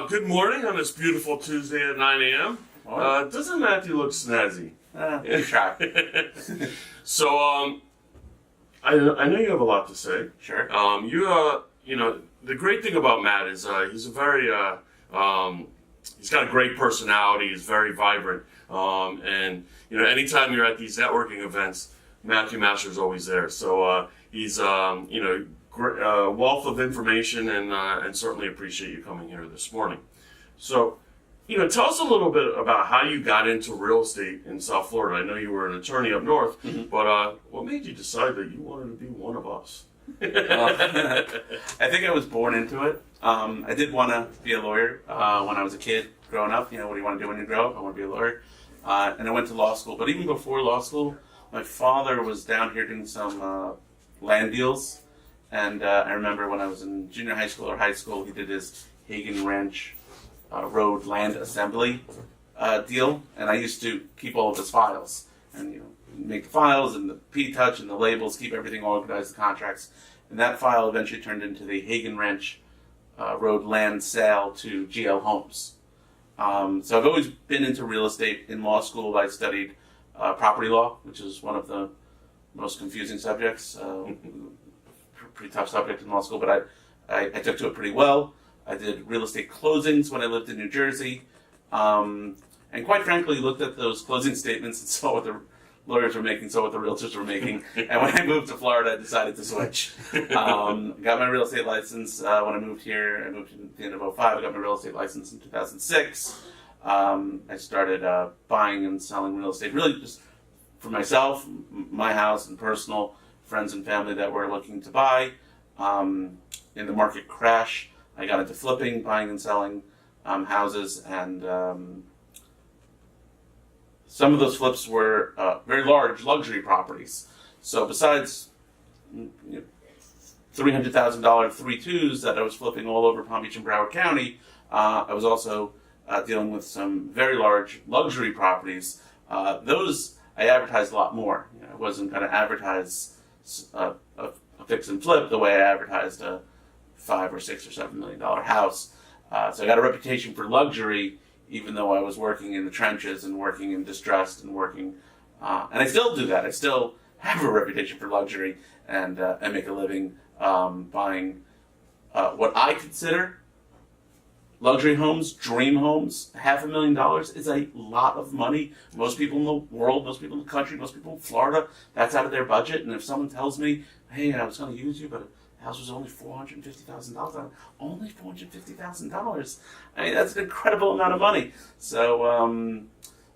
Good morning on this beautiful Tuesday at 9 a.m. Doesn't Matthew look snazzy? Try. So, I know you have a lot to say. Sure. The great thing about Matt is he's a very, he's got a great personality. He's very vibrant. And anytime you're at these networking events, Matthew Maschler is always there. So he's, great, wealth of information, and certainly appreciate you coming here this morning. So, tell us a little bit about how you got into real estate in South Florida. I know you were an attorney up north, but what made you decide that you wanted to be one of us? I think I was born into it. I did want to be a lawyer when I was a kid growing up. What do you want to do when you grow up? I want to be a lawyer. And I went to law school. But even before law school, my father was down here doing some land deals. And I remember when I was in junior high school or high school, he did his Hagen Ranch Road land assembly deal. And I used to keep all of his files. And, make the files and the P-touch and the labels, keep everything organized, the contracts. And that file eventually turned into the Hagen Ranch Road land sale to GL Homes. So I've always been into real estate. In law school, I studied property law, which is one of the most confusing subjects. Pretty tough subject in law school, but I took to it pretty well. I did real estate closings when I lived in New Jersey. And quite frankly, looked at those closing statements and saw what the lawyers were making, saw what the realtors were making. And when I moved to Florida, I decided to switch. Got my real estate license when I moved here. I moved at the end of 2005. I got my real estate license in 2006. I started buying and selling real estate, really just for myself, my house, and personal friends and family that were looking to buy. In the market crash, I got into flipping, buying and selling houses, and some of those flips were very large luxury properties. So besides $300,000 3.2s that I was flipping all over Palm Beach and Broward County, I was also dealing with some very large luxury properties. Those I advertised a lot more. I wasn't going to advertise a fix and flip the way I advertised a $5 or $6 or $7 million house. So I got a reputation for luxury, even though I was working in the trenches and working in distressed and working, and I still do that. I still have a reputation for luxury, and I make a living buying what I consider luxury homes, dream homes. $500,000 is a lot of money. Most people in the world, most people in the country, most people in Florida, that's out of their budget. And if someone tells me, hey, I was going to use you, but the house was only $450,000. Only $450,000. I mean, that's an incredible amount of money. So,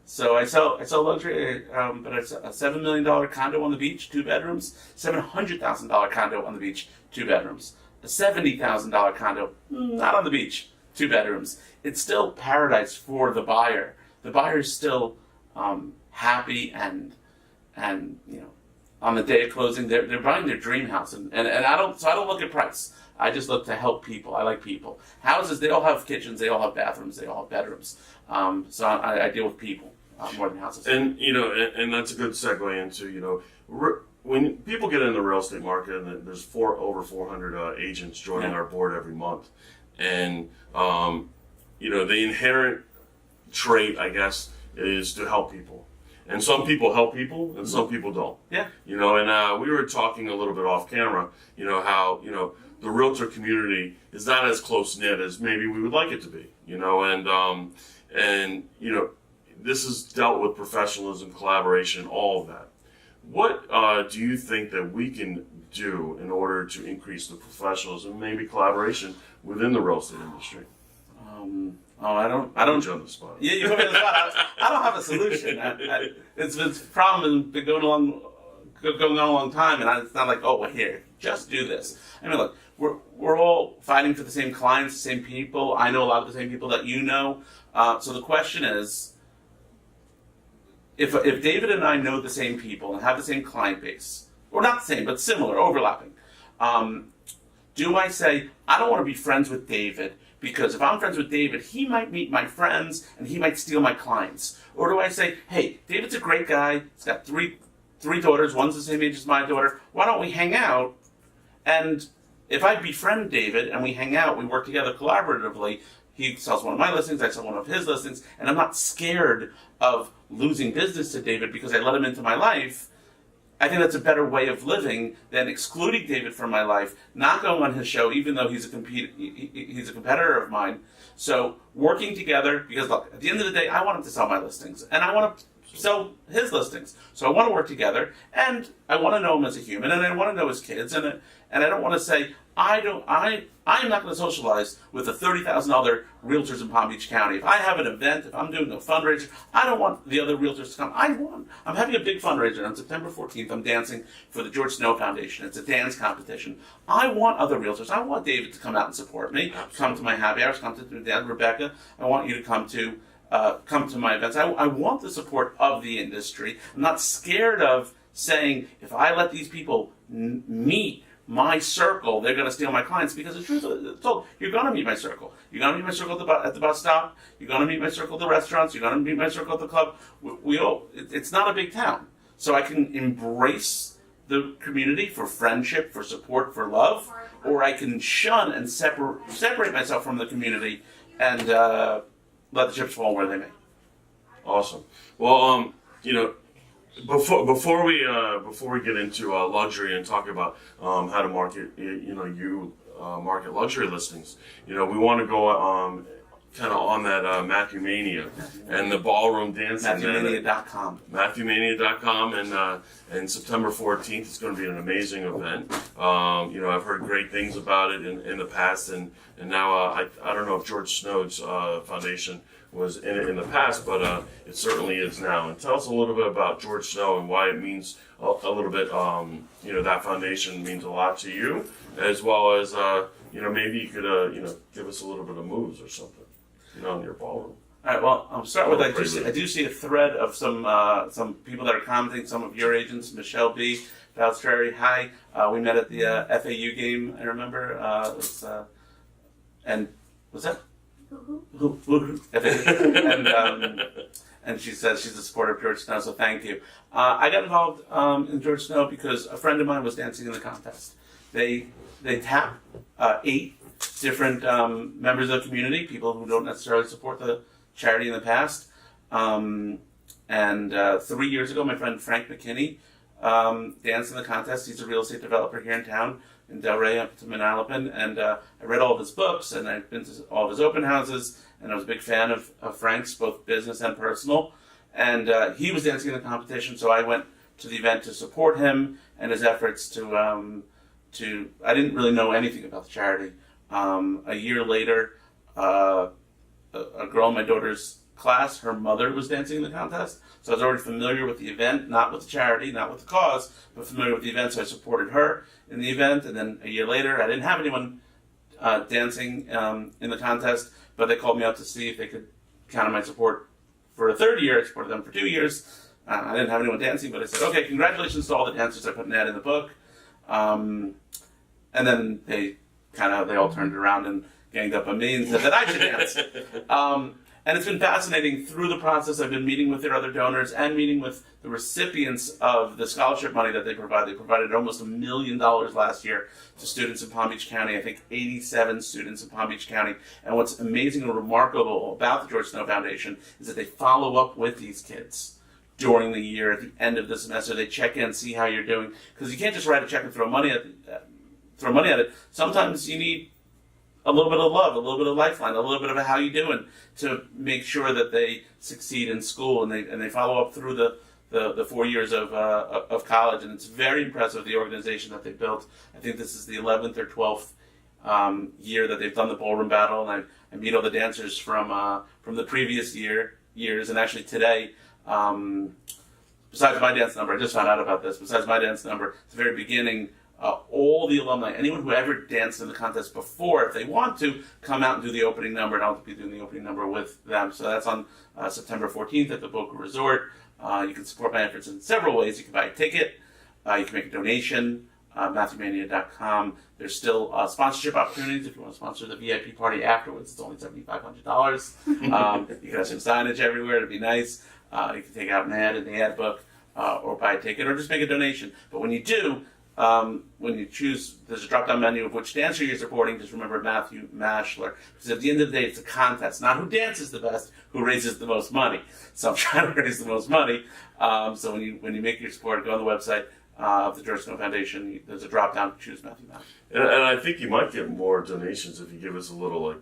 so I sell luxury, but it's a $7 million condo on the beach, 2 bedrooms. $700,000 condo on the beach, 2 bedrooms. A $70,000 condo, not on the beach, 2 bedrooms. It's still paradise for the buyer. The buyer is still happy and on the day of closing, they're buying their dream house, and I don't look at price. I just look to help people. I like people. Houses, they all have kitchens, they all have bathrooms, they all have bedrooms. So I deal with people more than houses. And and that's a good segue into when people get in the real estate market, and there's over 400 agents joining our board every month, and the inherent trait, I guess, is to help people. And some people help people, and some people don't. Yeah. And we were talking a little bit off camera, how, the realtor community is not as close-knit as maybe we would like it to be, and this is dealt with professionalism, collaboration, all of that. What do you think that we can do in order to increase the professionalism, maybe collaboration within the real estate industry? I don't on the spot. Yeah, you put me on the spot. I don't have a solution. It's a problem been going on a long time, and it's not like, oh, well, here, just do this. I mean, look, we're all fighting for the same clients, the same people. I know a lot of the same people that you know. So the question is, if David and I know the same people and have the same client base, or not the same, but similar, overlapping, do I say, I don't want to be friends with David, because if I'm friends with David, he might meet my friends and he might steal my clients? Or do I say, hey, David's a great guy, he's got three daughters, one's the same age as my daughter, why don't we hang out? And if I befriend David and we hang out, we work together collaboratively, He sells one of my listings, I sell one of his listings, and I'm not scared of losing business to David because I let him into my life. I think that's a better way of living than excluding David from my life, not going on his show, even though he's a competitor of mine. So working together, because look, at the end of the day, I want him to sell my listings, and I want to sell his listings. So I want to work together, and I want to know him as a human, and I want to know his kids, and I don't want to say I'm not going to socialize with the 30,000 other realtors in Palm Beach County. If I have an event, if I'm doing a fundraiser, I don't want the other realtors to come. I'm having a big fundraiser on September 14th. I'm dancing for the George Snow Foundation. It's a dance competition. I want other realtors. I want David to come out and support me. Come to my happy hours. Come to Dad, Rebecca. I want you to come to my events. I want the support of the industry. I'm not scared of saying if I let these people meet my circle, they're going to steal my clients, because the truth is told, you're going to meet my circle. You're going to meet my circle at the bus stop. You're going to meet my circle at the restaurants. You're going to meet my circle at the club. It's not a big town. So I can embrace the community for friendship, for support, for love, or I can shun and separate myself from the community and let the chips fall where they may. Awesome. Well, before we get into luxury and talk about how to market, market luxury listings, we want to go kind of on that Matthew Mania and the ballroom dancing. MatthewMania.com. MatthewMania.com, and September 14th is going to be an amazing event. I've heard great things about it in the past, and now I don't know if George Snow's foundation was in it in the past, but it certainly is now. And tell us a little bit about George Snow and why it means a little bit. That foundation means a lot to you, as well as maybe you could give us a little bit of moves or something, in your ballroom. All right. Well, I'll start with I do see a thread of some people that are commenting. Some of your agents, Michelle B, Valstreri. Hi. We met at the FAU game. I remember. And was that? And she says she's a supporter of George Snow, so thank you. I got involved in George Snow because a friend of mine was dancing in the contest. They tap 8 different members of the community, people who don't necessarily support the charity in the past. And 3 years ago, my friend Frank McKinney danced in the contest. He's a real estate developer here in town, in Delray up to Manalapan, and I read all of his books, and I've been to all of his open houses, and I was a big fan of Frank's, both business and personal. And he was dancing in the competition, so I went to the event to support him and his efforts to I didn't really know anything about the charity. A year later, a girl in my daughter's class, her mother was dancing in the contest, so I was already familiar with the event, not with the charity, not with the cause, but familiar with the event, so I supported her in the event. And then a year later, I didn't have anyone dancing in the contest, but they called me up to see if they could count on my support for a third year. I supported them for 2 years. I didn't have anyone dancing, but I said, okay, congratulations to all the dancers. I put an ad in the book. And then they all turned around and ganged up on me and said that I should dance. And it's been fascinating through the process. I've been meeting with their other donors and meeting with the recipients of the scholarship money that they provide. They provided almost $1 million last year to students in Palm Beach County. I think 87 students in Palm Beach County. And what's amazing and remarkable about the George Snow Foundation is that they follow up with these kids during the year. At the end of the semester, they check in, see how you're doing. Because you can't just write a check and throw money at it. Sometimes you need a little bit of love, a little bit of lifeline, a little bit of a how you doing to make sure that they succeed in school, and they follow up through the 4 years of college. And it's very impressive, the organization that they built. I think this is the 11th or 12th year that they've done the ballroom battle, and I meet all the dancers from the previous years, and actually today. Besides my dance number, I just found out about this. Besides my dance number, at the very beginning, all the alumni, anyone who ever danced in the contest before, if they want to, come out and do the opening number, and I'll be doing the opening number with them. So that's on September 14th at the Boca Resort. You can support my efforts in several ways. You can buy a ticket, you can make a donation, MatthewMania.com. There's still sponsorship opportunities if you want to sponsor the VIP party afterwards. It's only $7,500. You can have some signage everywhere. It'd be nice. You can take out an ad in the ad book, or buy a ticket, or just make a donation. But when you do, when you choose, there's a drop-down menu of which dancer you're supporting. Just remember Matthew Maschler, because at the end of the day, it's a contest, not who dances the best, who raises the most money. So I'm trying to raise the most money. So when you make your support, go on the website of the Georgetown Foundation. There's a drop-down to choose Matthew Maschler. And I think you might get more donations if you give us a little,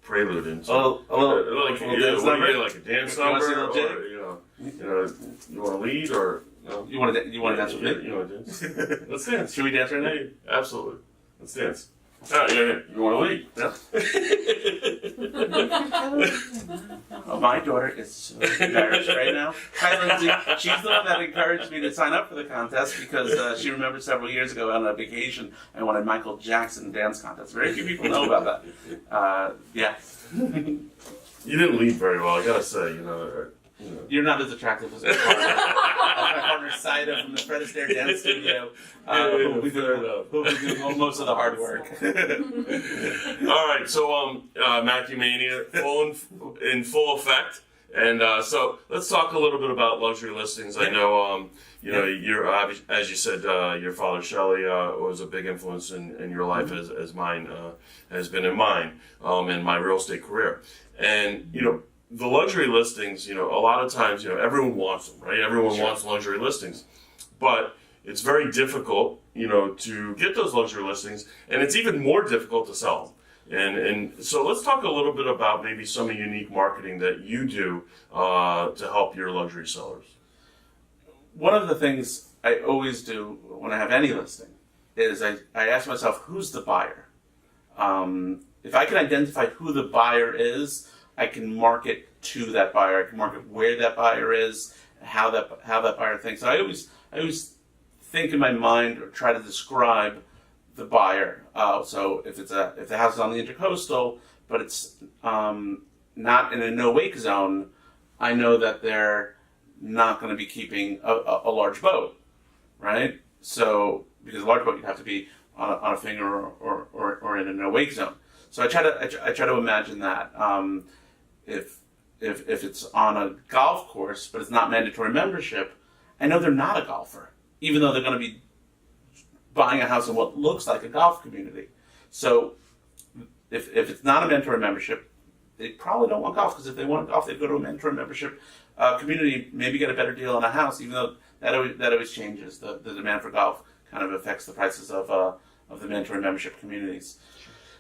prelude into a little like dance what do number? you get, like a dance You wanna see a number, little or jig? you want to lead, or no? You want to dance with me? You want to dance? Let's dance. Should we dance right now? Yeah, absolutely. Let's dance. Yeah. You want to lead? Oh, my daughter is so embarrassed right now. Hi, Lindsay. She's the one that encouraged me to sign up for the contest because she remembered several years ago on a vacation I wanted Michael Jackson dance contest. Very few people know about that. Yeah. You didn't lead very well, I gotta say. You're not as attractive as my partner. My partner Saida from the Fred Astaire Dance Studio, who will be doing most of the hard work. All right, so Matthew Mania, in full effect, and so let's talk a little bit about luxury listings. I know, you're as you said, your father Shelley was a big influence in your life, as mine has been in mine, in my real estate career, and the luxury listings, a lot of times, everyone wants them, right? Everyone wants luxury listings, but it's very difficult, to get those luxury listings, and it's even more difficult to sell them. And so let's talk a little bit about maybe some of the unique marketing that you do to help your luxury sellers. One of the things I always do when I have any listing is I ask myself, who's the buyer? If I can identify who the buyer is, I can market to that buyer. I can market where that buyer is, how that buyer thinks. So I always think in my mind or try to describe the buyer. So if the house is on the Intercoastal, but it's not in a no-wake zone, I know that they're not going to be keeping a large boat, right? So because a large boat, you'd have to be on a finger or in a no-wake zone. So I try to imagine that. If it's on a golf course, but it's not mandatory membership, I know they're not a golfer, even though they're going to be buying a house in what looks like a golf community. So if it's not a mandatory membership, they probably don't want golf, because if they want golf, they'd go to a mandatory membership community, maybe get a better deal on a house, even though that always changes. The demand for golf kind of affects the prices of the mandatory membership communities.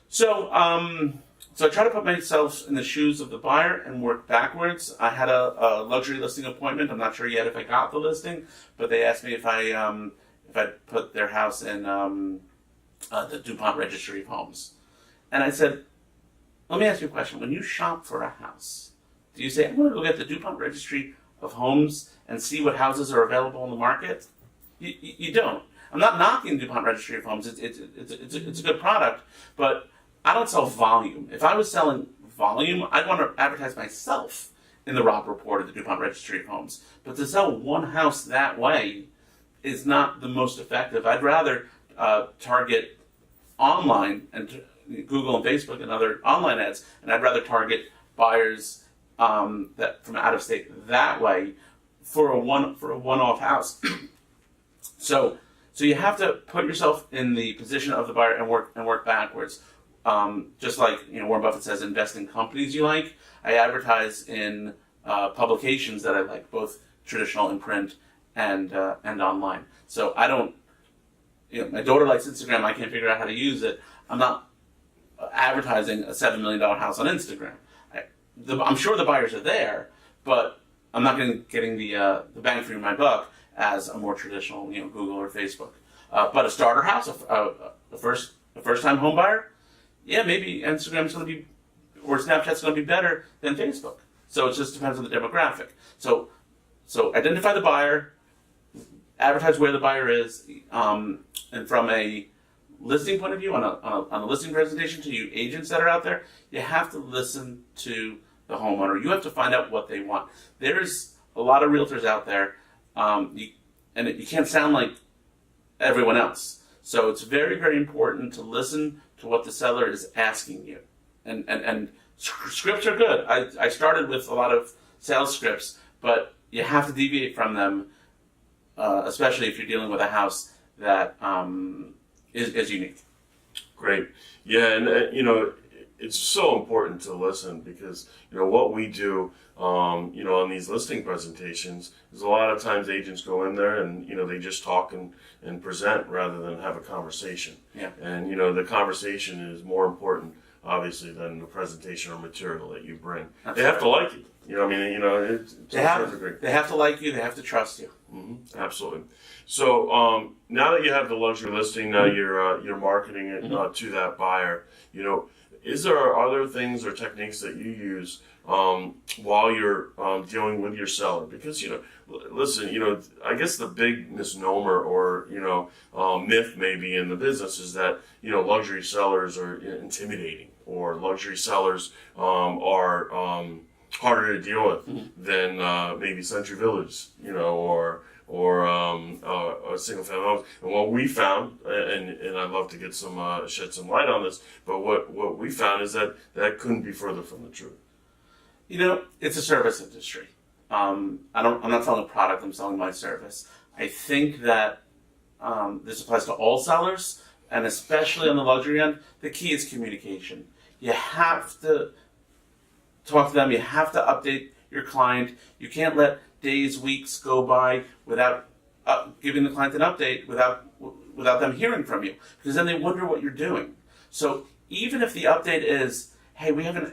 So I try to put myself in the shoes of the buyer and work backwards. I had a luxury listing appointment. I'm not sure yet if I got the listing, but they asked me if I'd put their house in the DuPont Registry of Homes. And I said, let me ask you a question. When you shop for a house, do you say, I'm going to go get the DuPont Registry of Homes and see what houses are available on the market? You don't. I'm not knocking DuPont Registry of Homes. It's a good product, but I don't sell volume. If I was selling volume, I'd want to advertise myself in the Robb Report of the DuPont Registry of Homes. But to sell one house that way is not the most effective. I'd rather target online and Google and Facebook and other online ads, and I'd rather target buyers that from out of state that way for a one-off house. So you have to put yourself in the position of the buyer and work backwards. Just like Warren Buffett says, invest in companies you like. I advertise in publications that I like, both traditional in print and online. So I don't. My daughter likes Instagram. I can't figure out how to use it. I'm not advertising a $7 million house on Instagram. I'm sure the buyers are there, but I'm not getting the bang for my buck as a more traditional Google or Facebook. But a starter house, a first time home buyer. Yeah, maybe Instagram's going to be, or Snapchat's going to be better than Facebook. So it just depends on the demographic. So identify the buyer, advertise where the buyer is, and from a listing point of view, on a listing presentation to you agents that are out there, you have to listen to the homeowner. You have to find out what they want. There's a lot of realtors out there, and you can't sound like everyone else. So it's very, very important to listen to what the seller is asking you. And scripts are good. I started with a lot of sales scripts, but you have to deviate from them, especially if you're dealing with a house that is unique. Great. Yeah, and it's so important to listen because what we do, on these listing presentations is a lot of times agents go in there and they just talk and present rather than have a conversation. Yeah. And the conversation is more important, obviously, than the presentation or material that you bring. Absolutely. They have to like you. They have to like you. They have to trust you. Mm-hmm. Absolutely. So now that you have the luxury listing, now you're marketing it to that buyer. Are there things or techniques that you use while you're dealing with your seller? Because listen, I guess the big misnomer or myth maybe in the business is that luxury sellers are intimidating or luxury sellers are harder to deal with than maybe Century Village, or a single family home. And what we found, and I'd love to get shed some light on this, but what we found is that couldn't be further from the truth. It's a service industry. I'm not selling a product, I'm selling my service. I think that this applies to all sellers, and especially on the luxury end, the key is communication. You have to talk to them, you have to update your client. You can't let days, weeks go by without giving the client an update, without them hearing from you, because then they wonder what you're doing. So even if the update is, hey, we haven't,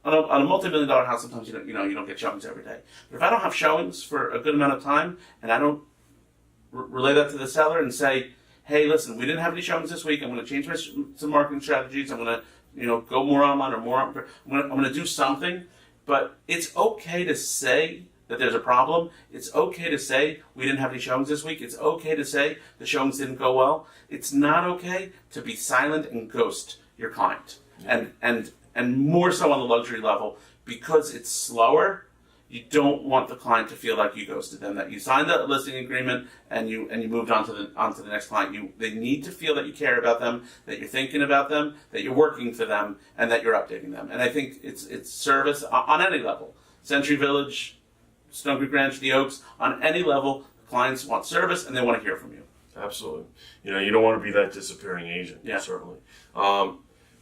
on a multi-million-dollar house, sometimes you don't get showings every day. But if I don't have showings for a good amount of time, and I don't relay that to the seller and say, hey, listen, we didn't have any showings this week. I'm going to change some marketing strategies. I'm going to go more online or more. I'm going to do something. But it's okay to say that there's a problem. It's okay to say we didn't have any showings this week. It's okay to say the showings didn't go well. It's not okay to be silent and ghost your client. And more so on the luxury level, because it's slower, you don't want the client to feel like you ghosted them, that you signed a listing agreement and you moved on to the next client. They need to feel that you care about them, that you're thinking about them, that you're working for them, and that you're updating them. And I think it's service on any level. Century Village, Stone Creek Ranch, the Oaks, on any level, clients want service and they want to hear from you. Absolutely. You don't want to be that disappearing agent. Yeah. Certainly.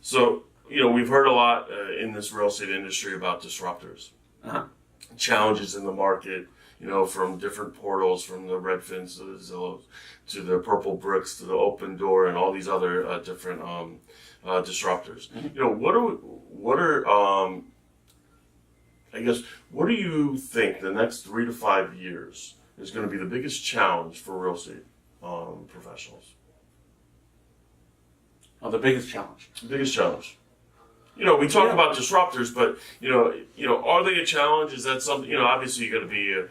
So we've heard a lot in this real estate industry about disruptors. Uh-huh. Challenges in the market, from different portals, from the Redfins to the Zillows, to the Purple Bricks, to the Open Door, and all these other different disruptors. Mm-hmm. What do you think the next 3 to 5 years is going to be the biggest challenge for real estate professionals? Oh, the biggest challenge. The biggest challenge. We talk about disruptors, but are they a challenge? Is that something? Obviously you got to be,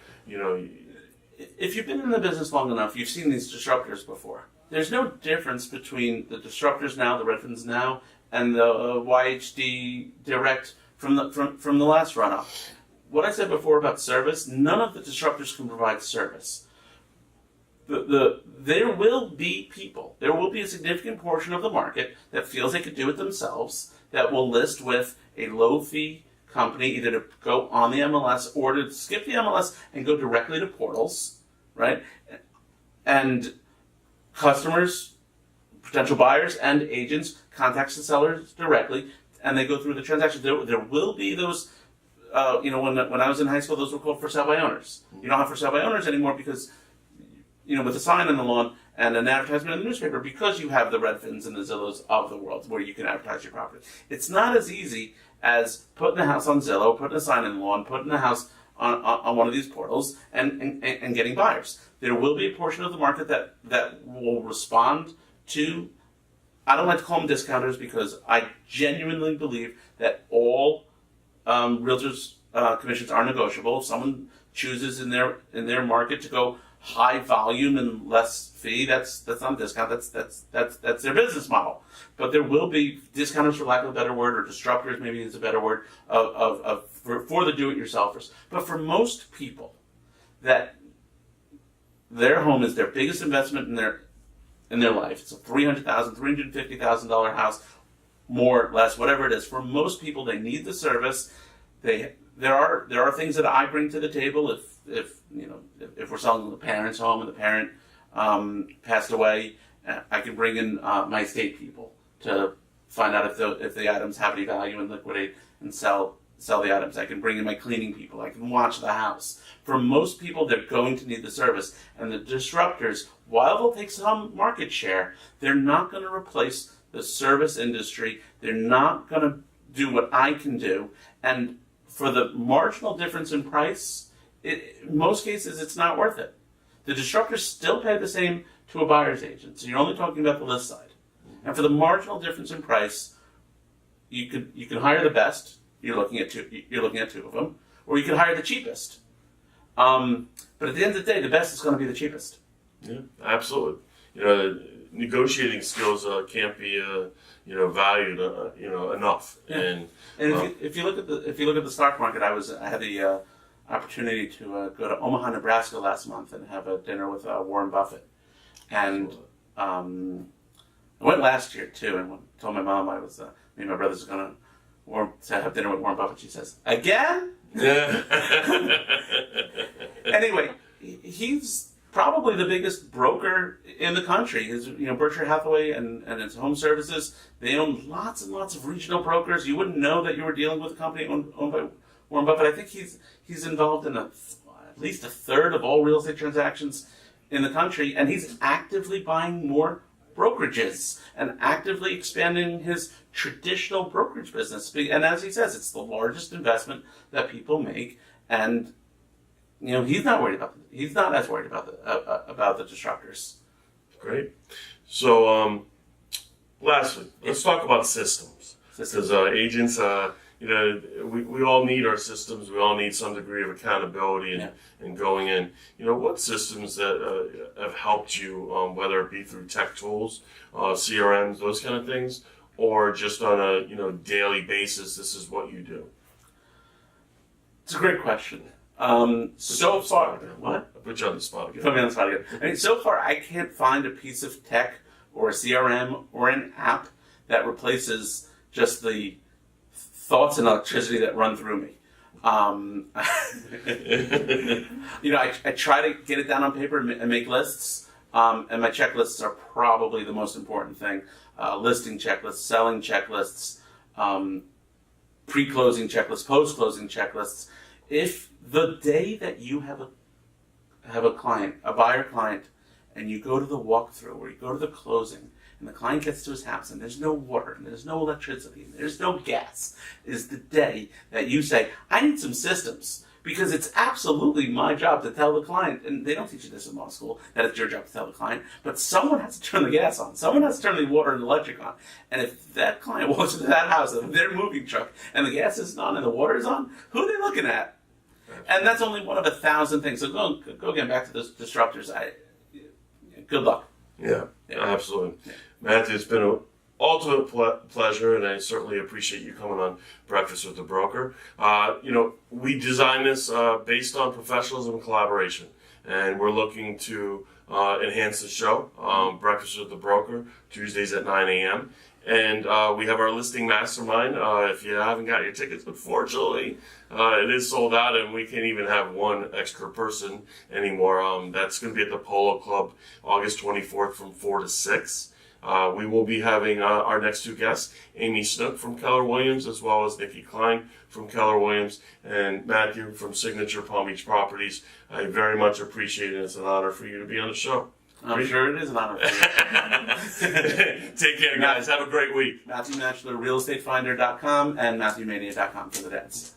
If you've been in the business long enough, you've seen these disruptors before. There's no difference between the disruptors now, the Redfins now, and the YHD Direct from the last run-up. What I said before about service, none of the disruptors can provide service. There will be people, there will be a significant portion of the market that feels they could do it themselves, that will list with a low-fee company, either to go on the MLS or to skip the MLS and go directly to portals, right? And customers, potential buyers, and agents contact the sellers directly, and they go through the transaction. There will be those, when I was in high school, those were called for sale by owners. You don't have for sale by owners anymore because, with a sign on the lawn and an advertisement in the newspaper, because you have the Redfins and the Zillows of the world where you can advertise your property. It's not as easy as putting a house on Zillow, putting a sign in the lawn, putting a house on one of these portals and getting buyers. There will be a portion of the market that will respond to, I don't like to call them discounters because I genuinely believe that all realtors' commissions are negotiable. If someone chooses in their market to go high volume and less fee, that's not a discount. That's their business model. But there will be discounters, for lack of a better word, or disruptors, maybe is a better word, for the do-it-yourselfers. But for most people, that their home is their biggest investment in their life. It's a $300,000, $350,000 house, more or less, whatever it is. For most people, they need the service. There are things that I bring to the table if we're selling the parent's home and the parent passed away, I can bring in my estate people to find out if the items have any value and liquidate and sell the items. I can bring in my cleaning people. I can watch the house. For most people, they're going to need the service. And the disruptors, while they'll take some market share, they're not going to replace the service industry. They're not going to do what I can do. And for the marginal difference in price, in most cases, it's not worth it. The disruptors still pay the same to a buyer's agent. So you're only talking about the list side. And for the marginal difference in price, you can hire the best. You're looking at two of them, or you can hire the cheapest. But at the end of the day, the best is going to be the cheapest. Yeah, absolutely. Negotiating skills can't be valued enough. Yeah. And if you look at the stock market, I had the opportunity to go to Omaha, Nebraska last month and have a dinner with Warren Buffett, and I went last year too, and told my mom me and my brothers were going to have dinner with Warren Buffett. She says, "Again?" Yeah. Anyway, he's probably the biggest broker in the country. His, Berkshire Hathaway and its home services, they own lots and lots of regional brokers. You wouldn't know that you were dealing with a company owned by Warren Buffett. I think he's involved in at least a third of all real estate transactions in the country, and he's actively buying more brokerages and actively expanding his traditional brokerage business. And as he says, it's the largest investment that people make, and he's not as worried about the disruptors. Great. So, lastly, let's talk about systems. Because agents, we all need our systems. We all need some degree of accountability and going in. What systems that have helped you, whether it be through tech tools, CRMs, those kind of things, or just on a daily basis, this is what you do? It's a great question. So far, what? I put you on the spot again. Put me on the spot again. I mean, so far, I can't find a piece of tech or a CRM or an app that replaces just the thoughts and electricity that run through me. I try to get it down on paper and make lists, and my checklists are probably the most important thing. Listing checklists, selling checklists, pre-closing checklists, post-closing checklists. If the day that you have a client, a buyer client, and you go to the walkthrough or you go to the closing, and the client gets to his house and there's no water and there's no electricity and there's no gas, is the day that you say, I need some systems. Because it's absolutely my job to tell the client, and they don't teach you this in law school, that it's your job to tell the client, but someone has to turn the gas on. Someone has to turn the water and the electric on. And if that client walks into that house with their moving truck and the gas isn't on and the water is on, who are they looking at? And that's only one of 1,000 things. So go again back to those disruptors. Good luck. Yeah, absolutely. Yeah. Matthew, it's been an ultimate pleasure, and I certainly appreciate you coming on Breakfast with the Broker. We designed this based on professionalism and collaboration, and we're looking to enhance the show. Breakfast with the Broker, Tuesdays at 9 a.m. And we have our listing mastermind. If you haven't got your tickets, unfortunately, it is sold out, and we can't even have one extra person anymore. That's going to be at the Polo Club, August 24th from 4 to 6. We will be having our next two guests, Amy Snook from Keller Williams, as well as Nikki Klein from Keller Williams, and Matthew from Signature Palm Beach Properties. I very much appreciate it. It's an honor for you to be on the show. I'm sure it is an honor for you. Take care, guys. Have a great week. Matthew Maschler, realestatefinder.com, and MatthewMania.com for the dance.